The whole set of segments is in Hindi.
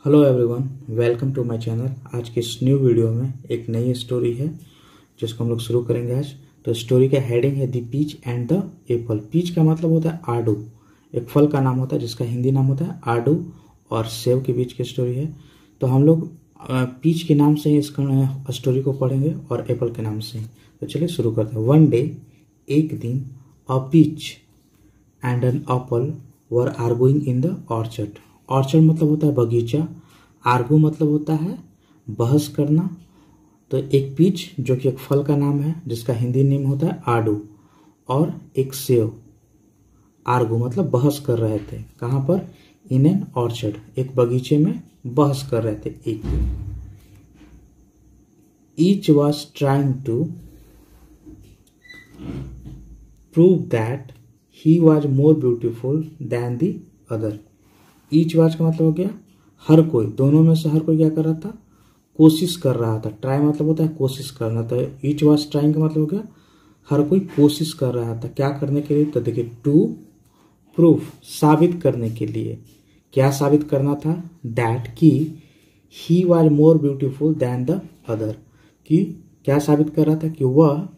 Hello everyone, welcome to my channel. आज के इस न्यू वीडियो में एक नई स्टोरी है जिसको हम लोग शुरू करेंगे आज। तो स्टोरी का हेडिंग है the peach and the apple. Peach का मतलब होता है आड़ू, एक फल का नाम होता है जिसका हिंदी नाम होता है आड़ू, और सेब के बीच की स्टोरी है। तो हम लोग पीच के नाम से ही इस स्टोरी को पढ़ेंगे और एप्पल के नाम से ही। तो चलिए शुरू करते हैं। वन डे, एक दिन, a peach and an apple were arguing in the orchard. Orchard मतलब होता है बगीचा, आर्गू मतलब होता है बहस करना। तो एक पीच जो कि एक फल का नाम है जिसका हिंदी नेम होता है आड़ू, और एक सेब, आर्गू मतलब बहस कर रहे थे। कहाँ पर? इन एन ऑर्चर्ड, एक बगीचे में बहस कर रहे थे एक दिन। Each was trying to prove that he was more beautiful than the other. Each was का मतलब हो गया हर कोई, दोनों में से हर कोई क्या कर रहा था? कोशिश कर रहा था। ट्राई मतलब होता है कोशिश करना। तो ईच वॉज ट्राइंग का मतलब हो गया हर कोई कोशिश कर रहा था। क्या करने के लिए? तो देखिए, टू प्रूफ, साबित करने के लिए। क्या साबित करना था? दैट कि ही was more beautiful then the other, कि क्या साबित कर रहा था? कि वह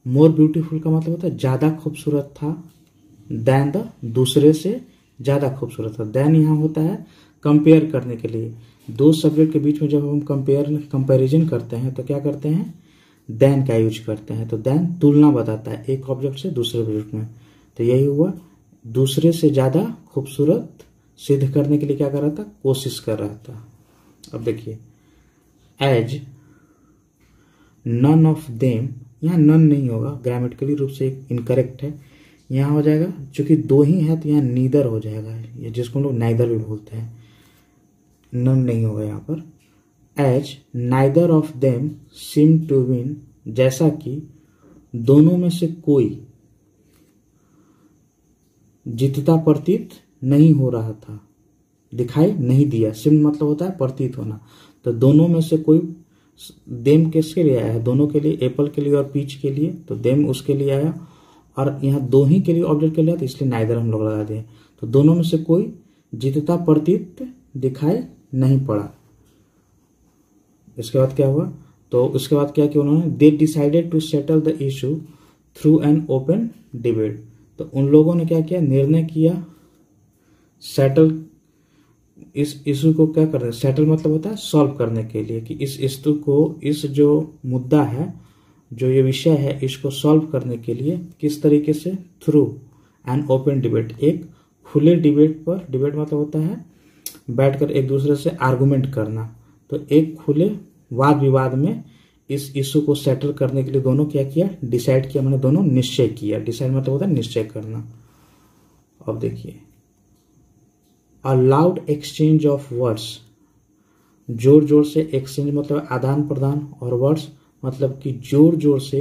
मोर ब्यूटीफुल का मतलब होता है ज्यादा खूबसूरत था, देन द दूसरे से ज्यादा खूबसूरत था। देन यहाँ होता है कंपेयर करने के लिए। दो सब्जेक्ट के बीच में जब हम कंपैरिजन करते हैं तो क्या करते हैं? देन का यूज करते हैं। तो देन तुलना बताता है एक ऑब्जेक्ट से दूसरे ऑब्जेक्ट में। तो यही हुआ, दूसरे से ज्यादा खूबसूरत सिद्ध करने के लिए क्या कर रहा था? कोशिश कर रहा था। अब देखिए, एज नन ऑफ देम, यहाँ नन नहीं होगा, ग्रामेटिकली रूप से इनकरेक्ट है। यहाँ हो जाएगा, चूंकि दो ही है तो यहाँ नीदर हो जाएगा, ये जिसको हम लोग नाइदर भी बोलते हैं। नन नहीं होगा यहाँ पर। As neither of them seem to win, जैसा कि दोनों में से कोई जीतता प्रतीत नहीं हो रहा था, दिखाई नहीं दिया। सिम मतलब होता है प्रतीत होना। तो दोनों में से कोई, देम किसके लिए आया है? दोनों के लिए, एप्पल के लिए और पीच के लिए। तो देम उसके लिए आया, और यहाँ दो ही के लिए ऑब्जेक्ट के लिए, तो इसलिए नाइदर हम लोग लगा दिए। तो दोनों में से कोई जीतता प्रतीत दिखाई नहीं पड़ा। इसके बाद क्या हुआ? तो उसके बाद क्या किया उन्होंने? They decided to settle the issue through an open debate. तो उन लोगों ने क्या किया? निर्णय किया सेटल, इस इशू को क्या करना? सेटल मतलब होता है सॉल्व करने के लिए, कि इस इशू को, इस जो मुद्दा है, जो ये विषय है, इसको सॉल्व करने के लिए किस तरीके से? थ्रू एन ओपन डिबेट, एक खुले डिबेट पर। डिबेट मतलब होता है बैठकर एक दूसरे से आर्गुमेंट करना। तो एक खुले वाद विवाद में इस इशू को सेटल करने के लिए दोनों क्या किया? डिसाइड किया, मैंने दोनों निश्चय किया। डिसाइड मतलब होता है निश्चय करना। अब देखिए, a loud exchange of words, जोर जोर से, एक्सचेंज मतलब आदान प्रदान, और वर्ड्स मतलब कि जोर जोर से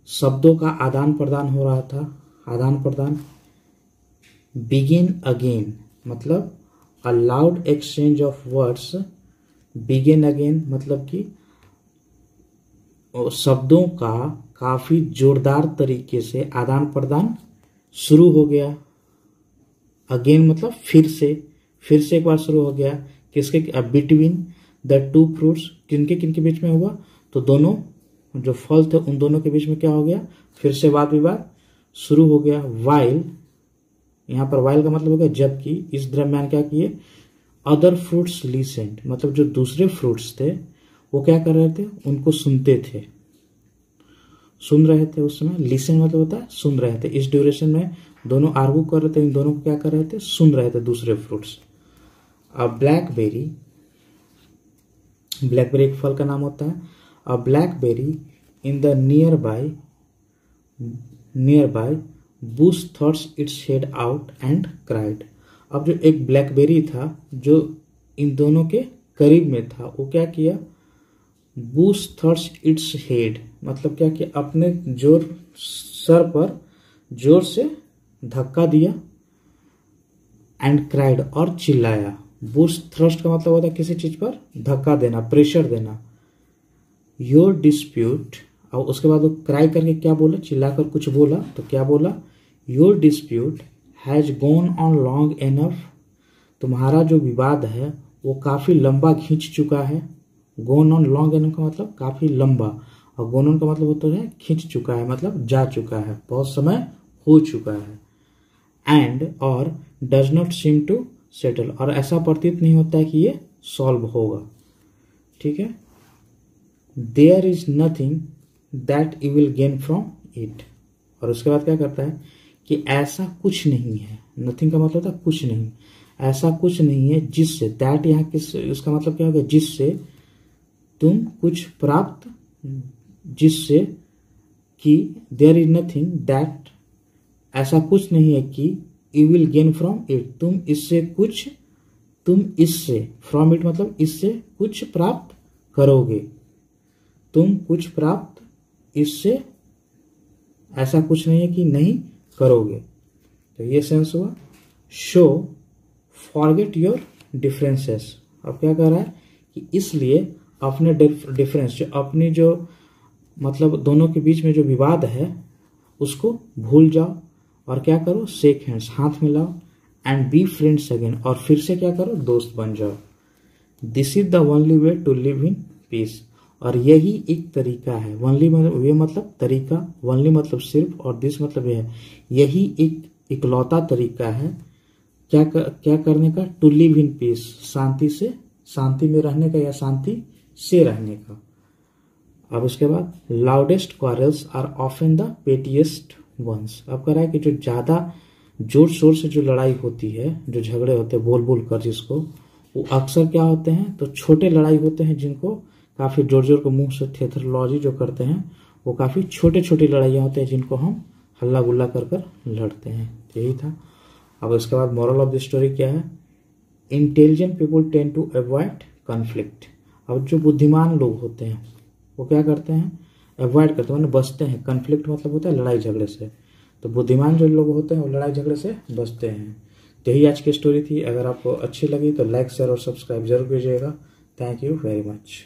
शब्दों का आदान प्रदान हो रहा था, आदान प्रदान। बिगिन अगेन मतलब a loud exchange of words, begin again मतलब कि शब्दों का काफी जोरदार तरीके से आदान प्रदान शुरू हो गया। अगेन मतलब फिर से एक बार शुरू हो गया। किसके? बिटवीन द टू फ्रूट्स, किनके किनके बीच में हुआ? तो दोनों जो फल थे उन दोनों के बीच में क्या हो गया? फिर से वाद विवाद शुरू हो गया। वाइल, यहाँ पर वाइल का मतलब हो गया जबकि। इस दरम्यान क्या किए? अदर फ्रूट्स लिसेंड, मतलब जो दूसरे फ्रूट्स थे वो क्या कर रहे थे? उनको सुनते थे, सुन रहे थे उस समय। लिसन मतलब होता है सुन रहे थे। इस ड्यूरेशन में दोनों आर्गू कर रहे थे, इन दोनों को क्या कर रहे थे? सुन रहे थे दूसरे फ्रूट्स। अब ब्लैकबेरी, ब्लैकबेरी एक फल का नाम होता है। A blackberry in the nearby bush thrust its head out and cried. अब जो एक ब्लैकबेरी था जो इन दोनों के करीब में था, वो क्या किया? बुश थ्रस्ट इट्स हेड मतलब क्या किया? अपने जोर सर पर जोर से धक्का दिया, एंड क्राइड और चिल्लाया। बुश थ्रस्ट का मतलब होता है किसी चीज पर धक्का देना, प्रेशर देना। योर डिस्प्यूट, और उसके बाद वो क्राई करके क्या बोला? चिल्लाकर कुछ बोला। तो क्या बोला? Your dispute has gone on long enough, तुम्हारा जो विवाद है वो काफी लंबा खींच चुका है। गोन ऑन, लॉन्ग एन का मतलब काफी लंबा, और गोन ऑन का मतलब होता है खींच चुका है, मतलब जा चुका है, बहुत समय हो चुका है। एंड और does not seem to settle, और ऐसा प्रतीत नहीं होता है कि ये सॉल्व होगा। ठीक है, there is nothing that you will gain from it, और उसके बाद क्या करता है कि ऐसा कुछ नहीं है। नथिंग का मतलब होता है कुछ नहीं, ऐसा कुछ नहीं है जिससे, दैट यहाँ किस, उसका मतलब क्या होगा, जिससे तुम कुछ प्राप्त, जिससे कि देयर इज नथिंग दैट, ऐसा कुछ नहीं है कि you will gain from it, तुम इससे कुछ, तुम इससे, फ्रॉम इट मतलब इससे कुछ प्राप्त करोगे, तुम कुछ प्राप्त इससे, ऐसा कुछ नहीं है कि नहीं करोगे। तो ये सेंस हुआ। शो फॉरगेट योर डिफरेंसेस, अब क्या कर रहा है कि इसलिए अपने डिफरेंस, जो अपनी जो मतलब दोनों के बीच में जो विवाद है उसको भूल जाओ, और क्या करो, शेक हैंड्स, हाथ मिलाओ, एंड बी फ्रेंड्स अगेन, और फिर से क्या करो, दोस्त बन जाओ। This is the only way to live in peace, और यही एक तरीका है। ओनली वे मतलब तरीका, ओनली मतलब सिर्फ, और दिस मतलब यह है, यही एक इकलौता तरीका है क्या करने का, टू लिव इन पीस, शांति से, शांति में रहने का, या शांति से रहने का। अब उसके बाद loudest quarrels are often the pettiest ones, अब कह रहा है कि जो ज्यादा जोर शोर से जो लड़ाई होती है, जो झगड़े होते हैं बोल बोल कर जिसको, वो अक्सर क्या होते हैं, तो छोटे लड़ाई होते हैं, जिनको काफी जोर जोर के मुंह से थेथरोलॉजी जो करते हैं, वो काफी छोटे छोटी लड़ाइयाँ होते हैं जिनको हम हल्ला गुल्ला कर कर लड़ते हैं। यही था। अब उसके बाद मॉरल ऑफ द स्टोरी क्या है, intelligent people tend to avoid conflict, अब जो बुद्धिमान लोग होते हैं वो क्या करते हैं, अवॉइड करते हैं, बचते हैं। कॉन्फ्लिक्ट मतलब होता है लड़ाई झगड़े से, तो बुद्धिमान जो लोग होते हैं वो लड़ाई झगड़े से बचते हैं। तो यही आज की स्टोरी थी। अगर आपको अच्छी लगी तो लाइक शेयर और सब्सक्राइब जरूर कीजिएगा। Thank you very much.